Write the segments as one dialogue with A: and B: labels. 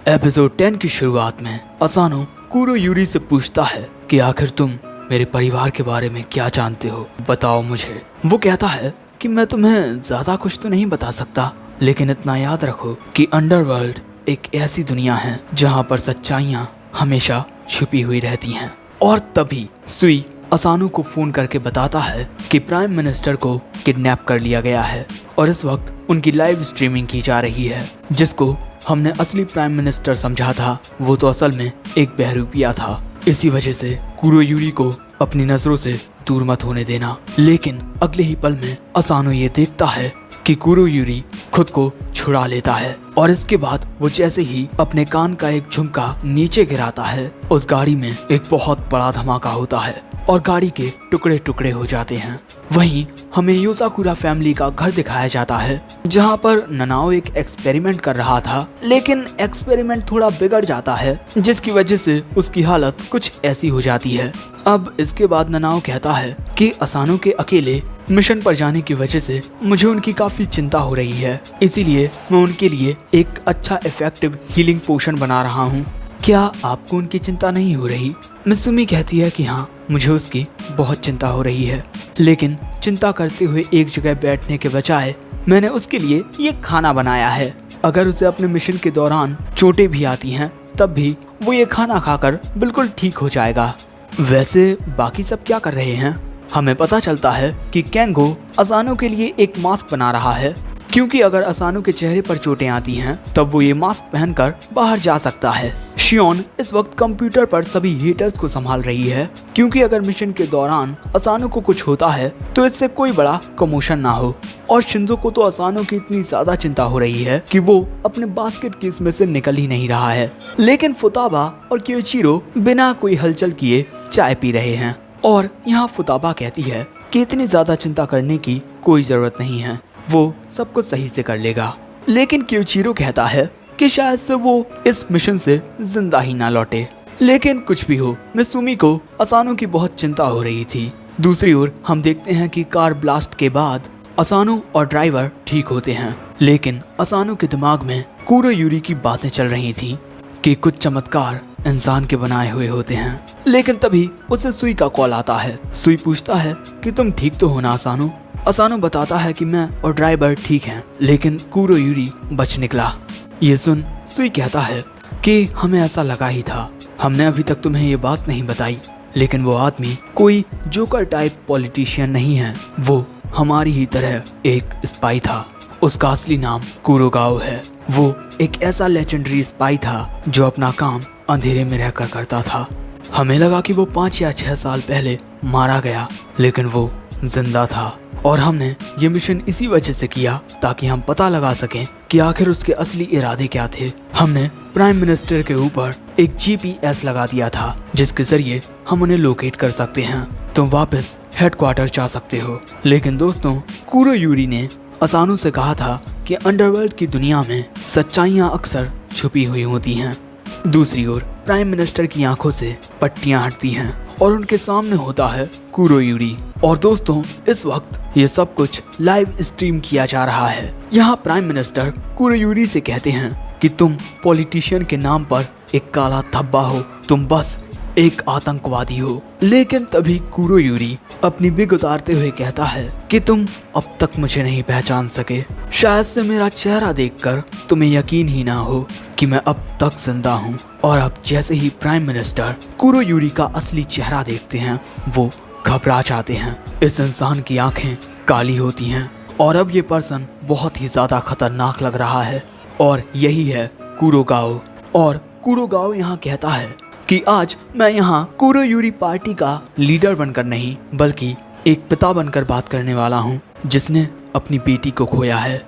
A: Episode 10 की शुरुआत में असानो कुरोयूरी से पूछता है कि आखिर तुम मेरे परिवार के बारे में क्या जानते हो, बताओ मुझे। वो कहता है कि मैं तुम्हें ज्यादा कुछ तो नहीं बता सकता, लेकिन इतना याद रखो कि अंडरवर्ल्ड एक ऐसी दुनिया है जहाँ पर सच्चाइयाँ हमेशा छुपी हुई रहती हैं। और तभी सुई असानो को फोन करके बताता है कि प्राइम मिनिस्टर को किडनैप कर लिया गया है और इस वक्त उनकी लाइव स्ट्रीमिंग की जा रही है। जिसको हमने असली प्राइम मिनिस्टर समझा था, वो तो असल में एक बहरूपिया था। इसी वजह से कुरोयूरी को अपनी नजरों से दूर मत होने देना। लेकिन अगले ही पल में असानो ये देखता है कि कुरोयूरी खुद को छुड़ा लेता है और इसके बाद वो जैसे ही अपने कान का एक झुमका नीचे गिराता है, उस गाड़ी में एक बहुत बड़ा धमाका होता है और गाड़ी के टुकड़े टुकड़े हो जाते हैं। वहीं हमें योसाकुरा फैमिली का घर दिखाया जाता है, जहां पर ननाओ एक एक्सपेरिमेंट कर रहा था, लेकिन एक्सपेरिमेंट थोड़ा बिगड़ जाता है, जिसकी वजह से उसकी हालत कुछ ऐसी हो जाती है। अब इसके बाद ननाओ कहता है कि असानो के अकेले मिशन पर जाने की वजह से मुझे उनकी काफी चिंता हो रही है, इसीलिए मैं उनके लिए एक अच्छा इफेक्टिव हीलिंग पोशन बना रहा हूँ। क्या आपको उनकी चिंता नहीं हो रही? मिसुमी कहती है कि हाँ, मुझे उसकी बहुत चिंता हो रही है, लेकिन चिंता करते हुए एक जगह बैठने के बजाय मैंने उसके लिए ये खाना बनाया है। अगर उसे अपने मिशन के दौरान चोटें भी आती हैं, तब भी वो ये खाना खाकर बिल्कुल ठीक हो जाएगा। वैसे बाकी सब क्या कर रहे हैं? हमें पता चलता है कि केंगो असानो के लिए एक मास्क बना रहा है, क्योंकि अगर असानो के चेहरे पर चोटें आती हैं, तब वो ये मास्क पहनकर बाहर जा सकता है। शियोन इस वक्त कंप्यूटर पर सभी हीटर्स को संभाल रही है, क्योंकि अगर मिशन के दौरान असानो को कुछ होता है तो इससे कोई बड़ा कमोशन ना हो। और शिंजो को तो असानो की इतनी ज्यादा चिंता हो रही है कि वो अपने बास्केट केस में से निकल ही नहीं रहा है। लेकिन फुताबा और क्योइचिरो बिना कोई हलचल किए चाय पी रहे हैं और यहाँ फुताबा कहती है कि इतनी ज्यादा चिंता करने की कोई जरूरत नहीं है, वो सब कुछ सही से कर लेगा। लेकिन क्योइचिरो कहता है कि शायद से वो इस मिशन से जिंदा ही ना लौटे। लेकिन कुछ भी हो, मिसुमी को असानो की बहुत चिंता हो रही थी। दूसरी ओर हम देखते हैं कि कार ब्लास्ट के बाद असानो और ड्राइवर ठीक होते हैं, लेकिन असानो के दिमाग में कुरोयूरी की बातें चल रही थी कि कुछ चमत्कार इंसान के बनाए हुए होते हैं। लेकिन तभी उसे सुई का कॉल आता है। सुई पूछता है कि तुम ठीक तो हो ना असानो? असानो बताता है कि मैं और ड्राइवर ठीक हैं, लेकिन कुरोयूरी बच निकला। ये सुन सुई कहता है कि हमें ऐसा लगा ही था, हमने अभी तक तुम्हें ये बात नहीं बताई, लेकिन वो आदमी कोई जोकर टाइप पॉलिटिशियन नहीं है, वो हमारी ही तरह एक स्पाई था। उसका असली नाम कुरोगाओ है। वो एक ऐसा लेजेंडरी स्पाई था जो अपना काम अंधेरे में रहकर करता था। हमें लगा कि वो 5 या 6 साल पहले मारा गया, लेकिन वो जिंदा था और हमने ये मिशन इसी वजह से किया ताकि हम पता लगा सकें कि आखिर उसके असली इरादे क्या थे। हमने प्राइम मिनिस्टर के ऊपर एक GPS लगा दिया था, जिसके जरिए हम उन्हें लोकेट कर सकते हैं। तुम वापस हेडक्वार्टर जा सकते हो। लेकिन दोस्तों, कुरोयूरी ने असानो से कहा था कि अंडरवर्ल्ड की दुनिया में सच्चाइयाँ अक्सर छुपी हुई होती हैं। दूसरी ओर प्राइम मिनिस्टर की आंखों से पट्टियां हटती हैं और उनके सामने होता है कुरोयूरी। और दोस्तों, इस वक्त ये सब कुछ लाइव स्ट्रीम किया जा रहा है। यहाँ प्राइम मिनिस्टर कुरोयूरी से कहते हैं कि तुम पॉलिटिशियन के नाम पर एक काला धब्बा हो, तुम बस एक आतंकवादी हो। लेकिन तभी कुरोयूरी अपनी बिग उतारते हुए कहता है कि तुम अब तक मुझे नहीं पहचान सके। शायद से मेरा चेहरा देखकर तुम्हें यकीन ही ना हो कि मैं अब तक जिंदा हूँ। और अब जैसे ही प्राइम मिनिस्टर कुरोयूरी का असली चेहरा देखते हैं, वो घबरा जाते हैं। इस इंसान की आंखें काली होती हैं और अब ये पर्सन बहुत ही ज्यादा खतरनाक लग रहा है और यही है कुरोगाओ। और कुरोगाओ यहाँ कहता है कि आज मैं यहाँ कुरोयूरी पार्टी का लीडर बनकर नहीं, बल्कि एक पिता बनकर बात करने वाला हूँ जिसने अपनी बेटी को खोया है।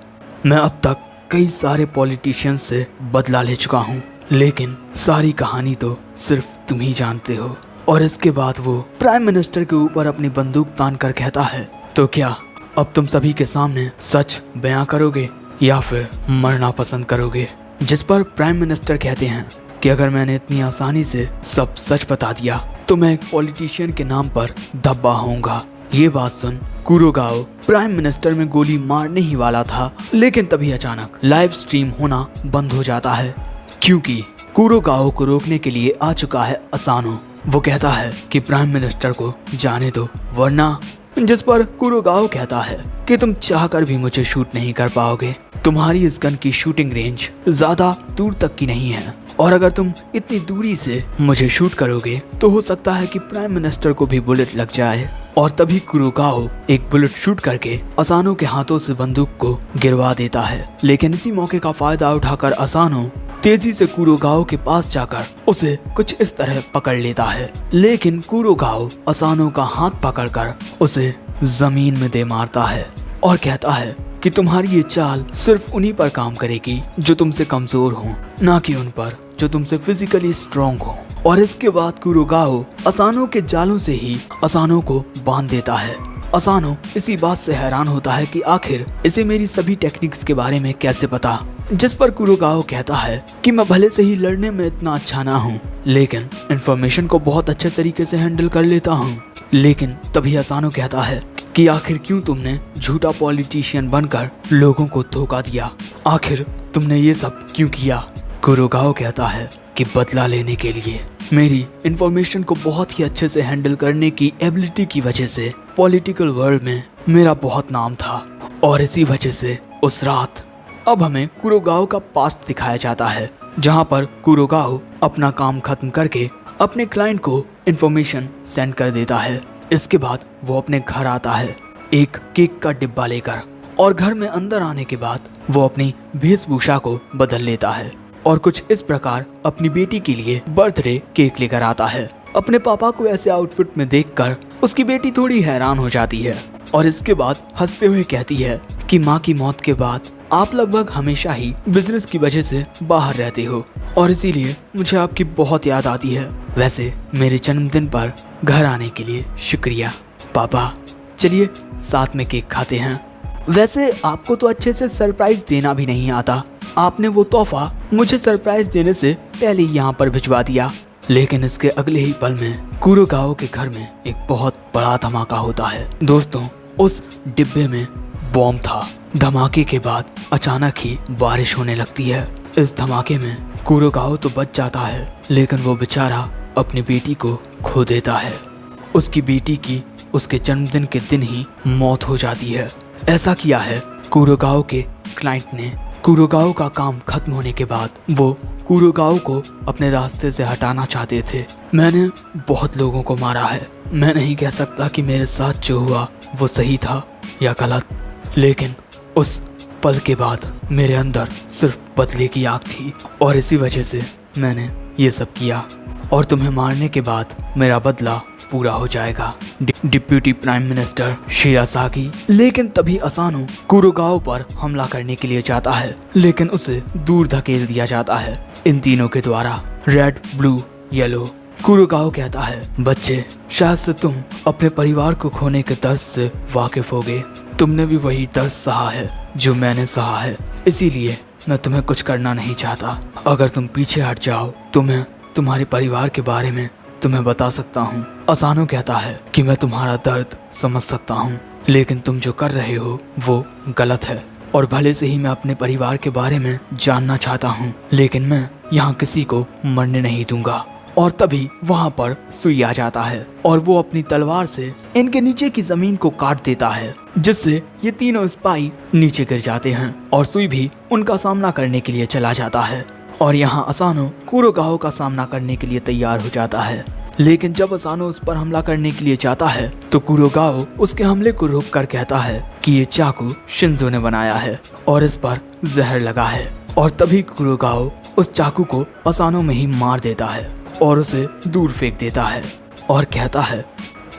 A: मैं अब तक कई सारे पॉलिटिशियंस से बदला ले चुका हूँ, लेकिन सारी कहानी तो सिर्फ तुम ही जानते हो। और इसके बाद वो प्राइम मिनिस्टर के ऊपर अपनी बंदूक तान कर कहता है, तो क्या अब तुम सभी के सामने सच बयां करोगे या फिर मरना पसंद करोगे? जिस पर प्राइम मिनिस्टर कहते हैं कि अगर मैंने इतनी आसानी से सब सच बता दिया तो मैं एक पॉलिटिशियन के नाम पर धब्बा होऊंगा। ये बात सुन कुरोगाओ प्राइम मिनिस्टर में गोली मारने ही वाला था, लेकिन तभी अचानक लाइव स्ट्रीम होना बंद हो जाता है क्योंकि कुरोगाओ को रोकने के लिए आ चुका है असानो। वो कहता है कि प्राइम मिनिस्टर को जाने दो, वरना, जिस पर कुरोगाओ कहता है कि तुम चाहकर भी मुझे शूट नहीं कर पाओगे। तुम्हारी इस गन की शूटिंग रेंज ज्यादा दूर तक की नहीं है, और अगर तुम इतनी दूरी से मुझे शूट करोगे तो हो सकता है कि प्राइम मिनिस्टर को भी बुलेट लग जाए। और तभी कुरोगाओ एक बुलेट शूट करके असानो के हाथों से बंदूक को गिरवा देता है। लेकिन इसी मौके का फायदा उठाकर असानो तेजी से कुरोगाओ के पास जाकर उसे कुछ इस तरह पकड़ लेता है। लेकिन कुरोगाओ असानो का हाथ पकड़कर उसे जमीन में दे मारता है और कहता है कि तुम्हारी ये चाल सिर्फ उन्हीं पर काम करेगी जो तुमसे कमजोर हो, ना कि उन पर जो तुमसे फिजिकली स्ट्रॉन्ग हो। और इसके बाद कुरोगाओ असानो के जालों से ही असानो को बांध देता है। असानो इसी बात से हैरान होता है कि आखिर इसे मेरी सभी टेक्निक्स के बारे में कैसे पता, जिस पर कुरोगाओ कहता है कि मैं भले से ही लड़ने में इतना अच्छा ना हूँ, लेकिन इंफॉर्मेशन को बहुत अच्छे तरीके से हैंडल कर लेता हूँ। लेकिन तभी असानो कहता है कि आखिर क्यों तुमने झूठा पॉलिटिशियन बनकर लोगों को धोखा दिया, आखिर तुमने ये सब क्यों किया। कुरोगाओ कहता है कि बदला लेने के लिए। मेरी इंफॉर्मेशन को बहुत ही अच्छे से हैंडल करने की एबिलिटी की वजह से पॉलिटिकल वर्ल्ड में मेरा बहुत नाम था, और इसी वजह से उस रात अब हमें कुरोगाओ का पास्ट दिखाया जाता है, जहां पर कुरोगाओ अपना काम खत्म करके अपने क्लाइंट को इंफॉर्मेशन सेंड कर देता है। इसके बाद वो अपने घर आता है एक केक का डिब्बा लेकर, और घर में अंदर आने के बाद वो अपनी वेशभूषा को बदल लेता है और कुछ इस प्रकार अपनी बेटी के लिए बर्थडे केक लेकर आता है। अपने पापा को ऐसे आउटफिट में देखकर उसकी बेटी थोड़ी हैरान हो जाती है, और इसके बाद हंसते हुए कहती है कि माँ की मौत के बाद आप लगभग हमेशा ही बिजनेस की वजह से बाहर रहते हो, और इसीलिए मुझे आपकी बहुत याद आती है। वैसे मेरे जन्मदिन पर घर आने के लिए शुक्रिया पापा, चलिए साथ में केक खाते हैं। वैसे आपको तो अच्छे से सरप्राइज देना भी नहीं आता, आपने वो तोहफा मुझे सरप्राइज देने से पहले ही यहाँ पर भिजवा दिया। लेकिन इसके अगले ही पल में कुरोगाओ के घर में एक बहुत बड़ा धमाका होता है। दोस्तों, उस डिब्बे में बॉम्ब था। धमाके के बाद अचानक ही बारिश होने लगती है। इस धमाके में कुरोगाओ तो बच जाता है, लेकिन वो बेचारा अपनी बेटी को खो देता है। उसकी बेटी की उसके जन्मदिन के दिन ही मौत हो जाती है। ऐसा किया है कुरोगाओ के क्लाइंट ने। कुरोगाओ का काम खत्म होने के बाद वो कुरोगाओ को अपने रास्ते से हटाना चाहते थे। मैंने बहुत लोगों को मारा है, मैं नहीं कह सकता कि मेरे साथ जो हुआ वो सही था या गलत, लेकिन उस पल के बाद मेरे अंदर सिर्फ बदले की आग थी, और इसी वजह से मैंने ये सब किया, और तुम्हें मारने के बाद मेरा बदला पूरा हो जाएगा, डिप्यूटी प्राइम मिनिस्टर शिरासागी। लेकिन तभी असानो कुरोगाओ पर हमला करने के लिए जाता है, लेकिन उसे दूर धकेल दिया जाता है इन तीनों के द्वारा, रेड, ब्लू, येलो। कुरोगाओ कहता है, बच्चे, शायद से तुम अपने परिवार को खोने के दर्द से वाकिफ होगे। तुमने भी वही दर्द सहा है जो मैंने सहा है, इसीलिए मैं तुम्हें कुछ करना नहीं चाहता। अगर तुम पीछे हट जाओ तो मैं तुम्हारे परिवार के बारे में तुम्हें बता सकता हूँ। असानो कहता है कि मैं तुम्हारा दर्द समझ सकता हूँ, लेकिन तुम जो कर रहे हो वो गलत है, और भले से ही मैं अपने परिवार के बारे में जानना चाहता हूँ, लेकिन मैं यहाँ किसी को मरने नहीं दूंगा। और तभी वहाँ पर सुई आ जाता है, और वो अपनी तलवार से इनके नीचे की जमीन को काट देता है, जिससे ये तीनों स्पाई नीचे गिर जाते हैं, और सुई भी उनका सामना करने के लिए चला जाता है। और यहाँ असानो कुरोगाओ का सामना करने के लिए तैयार हो जाता है। लेकिन जब असानो उस पर हमला करने के लिए जाता है तो कुरोगाओ उसके हमले को रोक कर कहता है कि ये चाकू शिंजो ने बनाया है और इस पर जहर लगा है। और तभी कुरोगाओ उस चाकू को असानो में ही मार देता है और उसे दूर फेंक देता है, और कहता है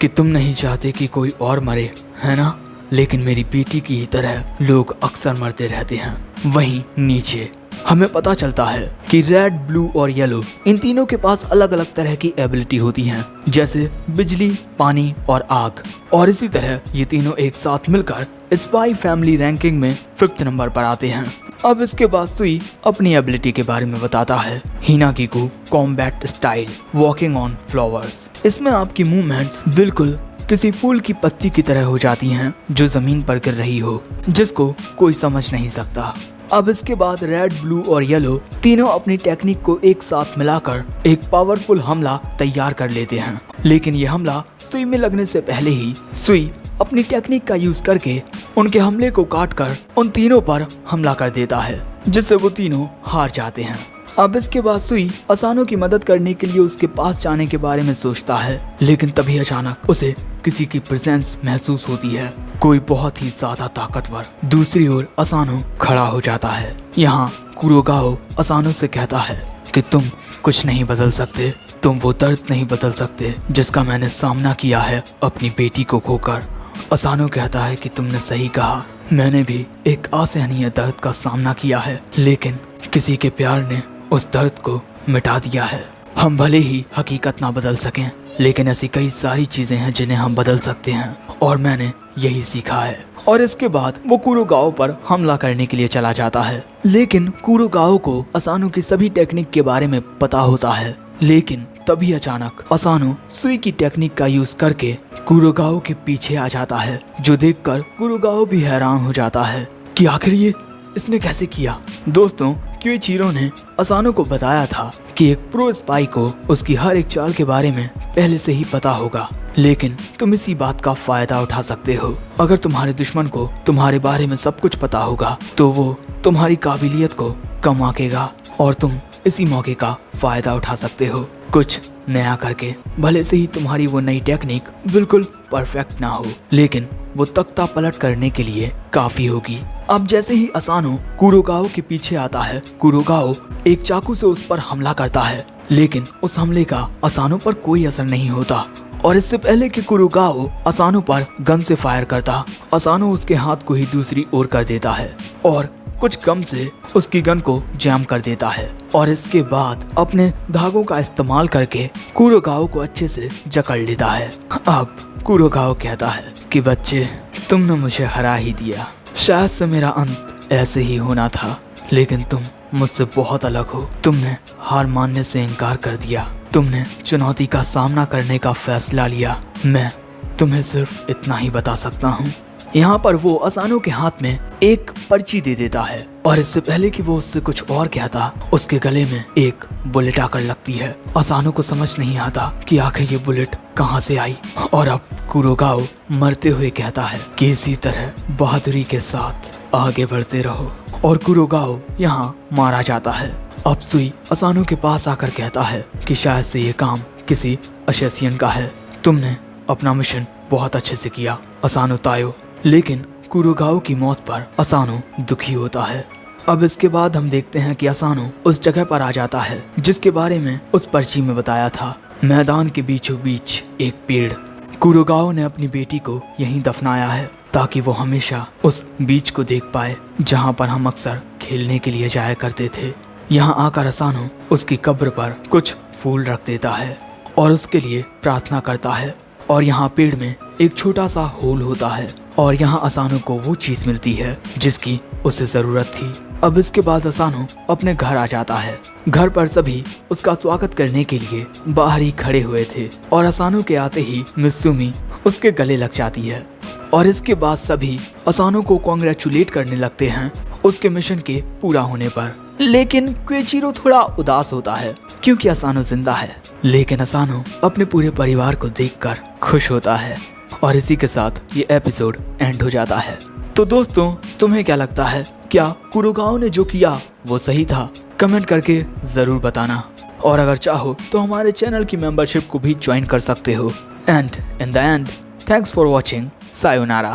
A: कि तुम नहीं चाहते कि कोई और मरे, है ना? लेकिन मेरी बेटी की ही तरह लोग अक्सर मरते रहते हैं। वहीं नीचे हमें पता चलता है कि रेड, ब्लू और येलो इन तीनों के पास अलग अलग तरह की एबिलिटी होती हैं, जैसे बिजली, पानी और आग। और इसी तरह ये तीनों एक साथ मिलकर स्पाई फैमिली रैंकिंग में 5th नंबर पर आते हैं। अब इसके बाद सुई अपनी एबिलिटी के बारे में बताता है, Hinagiku combat style, walking on flowers. इसमें आपकी मूवमेंट्स बिल्कुल किसी फूल की पत्ती की तरह हो जाती हैं जो जमीन पर गिर रही हो, जिसको कोई समझ नहीं सकता। अब इसके बाद रेड, ब्लू और येलो तीनों अपनी टेक्निक को एक साथ मिलाकर एक पावरफुल हमला तैयार कर लेते हैं। लेकिन ये हमला सुई में लगने से पहले ही सुई अपनी टेक्निक का यूज करके उनके हमले को काटकर उन तीनों पर हमला कर देता है, जिससे वो तीनों हार जाते हैं। अब इसके बाद सुई असानो की मदद करने के लिए उसके पास जाने के बारे में सोचता है, लेकिन तभी अचानक उसे किसी की प्रेजेंस महसूस होती है, कोई बहुत ही ज्यादा ताकतवर। दूसरी ओर असानो खड़ा हो जाता है। यहाँ कुरोगाओ असानो से कहता है कि तुम कुछ नहीं बदल सकते, तुम वो दर्द नहीं बदल सकते जिसका मैंने सामना किया है अपनी बेटी को खोकर। असानो कहता है कि तुमने सही कहा, मैंने भी एक असहनीय दर्द का सामना किया है, लेकिन किसी के प्यार ने उस दर्द को मिटा दिया है। हम भले ही हकीकत ना बदल सकें, लेकिन ऐसी कई सारी चीजें हैं जिन्हें हम बदल सकते हैं, और मैंने यही सीखा है। और इसके बाद वो कुरोगाओ पर हमला करने के लिए चला जाता है। लेकिन कुरोगाओ को असानो की सभी टेक्निक के बारे में पता होता है, लेकिन तभी अचानक असानो सुई की टेक्निक का यूज करके कुरोगाओ के पीछे आ जाता है, जो देखकर कुरोगाओ भी हैरान हो जाता है कि आखिर ये इसने कैसे किया। दोस्तों, क्योइचिरो ने असानो को बताया था कि एक प्रो स्पाई को उसकी हर एक चाल के बारे में पहले से ही पता होगा, लेकिन तुम इसी बात का फायदा उठा सकते हो। अगर तुम्हारे दुश्मन को तुम्हारे बारे में सब कुछ पता होगा तो वो तुम्हारी काबिलियत को कम आंकेगा, और तुम इसी मौके का फायदा उठा सकते हो कुछ नया करके। भले से ही तुम्हारी वो नई टेक्निक बिल्कुल परफेक्ट ना हो, लेकिन वो तख्ता पलट करने के लिए काफी होगी। अब जैसे ही असानो कुरोगाओ के पीछे आता है, कुरोगाओ एक चाकू से उस पर हमला करता है, लेकिन उस हमले का असानो पर कोई असर नहीं होता। और इससे पहले कि कुरोगाओ असानो पर गन से फायर करता, असानो उसके हाथ को ही दूसरी ओर कर देता है और कुछ गम से उसकी गन को जैम कर देता है। और इसके बाद अपने धागों का इस्तेमाल करके कुरोगाओ को अच्छे से जकड़ लेता है। अब कुरोगाओ कहता है कि बच्चे, तुमने मुझे हरा ही दिया, शायद से मेरा अंत ऐसे ही होना था, लेकिन तुम मुझसे बहुत अलग हो। तुमने हार मानने से इनकार कर दिया, तुमने चुनौती का सामना करने का फैसला लिया। मैं तुम्हें सिर्फ इतना ही बता सकता हूँ। यहाँ पर वो असानो के हाथ में एक पर्ची दे देता है, और इससे पहले कि वो उससे कुछ और कहता, उसके गले में एक बुलेट आकर लगती है। असानो को समझ नहीं आता कि आखिर ये बुलेट कहाँ से आई। और अब कुरोगाओ मरते हुए कहता है कि इसी तरह बहादुरी के साथ आगे बढ़ते रहो, और कुरोगाओ यहाँ मारा जाता है। अब सुई असानो के पास आकर कहता है कि शायद से ये काम किसी अशेसियन का है, तुमने अपना मिशन बहुत अच्छे से किया असानो तायो। लेकिन कुरोगाओ की मौत पर असानो दुखी होता है। अब इसके बाद हम देखते हैं कि असानो उस जगह पर आ जाता है जिसके बारे में उस पर्ची में बताया था। मैदान के बीचों बीच एक पेड़। कुरोगाओ ने अपनी बेटी को यहीं दफनाया है ताकि वो हमेशा उस बीच को देख पाए जहाँ पर हम अक्सर खेलने के लिए जाया करते थे। यहाँ आकर असानो उसकी कब्र पर कुछ फूल रख देता है और उसके लिए प्रार्थना करता है। और यहाँ पेड़ में एक छोटा सा होल होता है, और यहाँ असानो को वो चीज मिलती है जिसकी उसे जरूरत थी। अब इसके बाद असानो अपने घर आ जाता है। घर पर सभी उसका स्वागत करने के लिए बाहर ही खड़े हुए थे, और असानो के आते ही मित्सुमी उसके गले लग जाती है। और इसके बाद सभी असानो को कांग्रेचुलेट करने लगते हैं उसके मिशन के पूरा होने पर। लेकिन क्योइचिरो थोड़ा उदास होता है क्योंकि असानो जिंदा है, लेकिन असानो अपने पूरे परिवार को देखकर खुश होता है। और इसी के साथ ये एपिसोड एंड हो जाता है। तो दोस्तों, तुम्हें क्या लगता है, क्या कुरोगाओ ने जो किया वो सही था? कमेंट करके जरूर बताना, और अगर चाहो तो हमारे चैनल की मेंबरशिप को भी ज्वाइन कर सकते हो। And in the end, thanks for watching. Sayonara.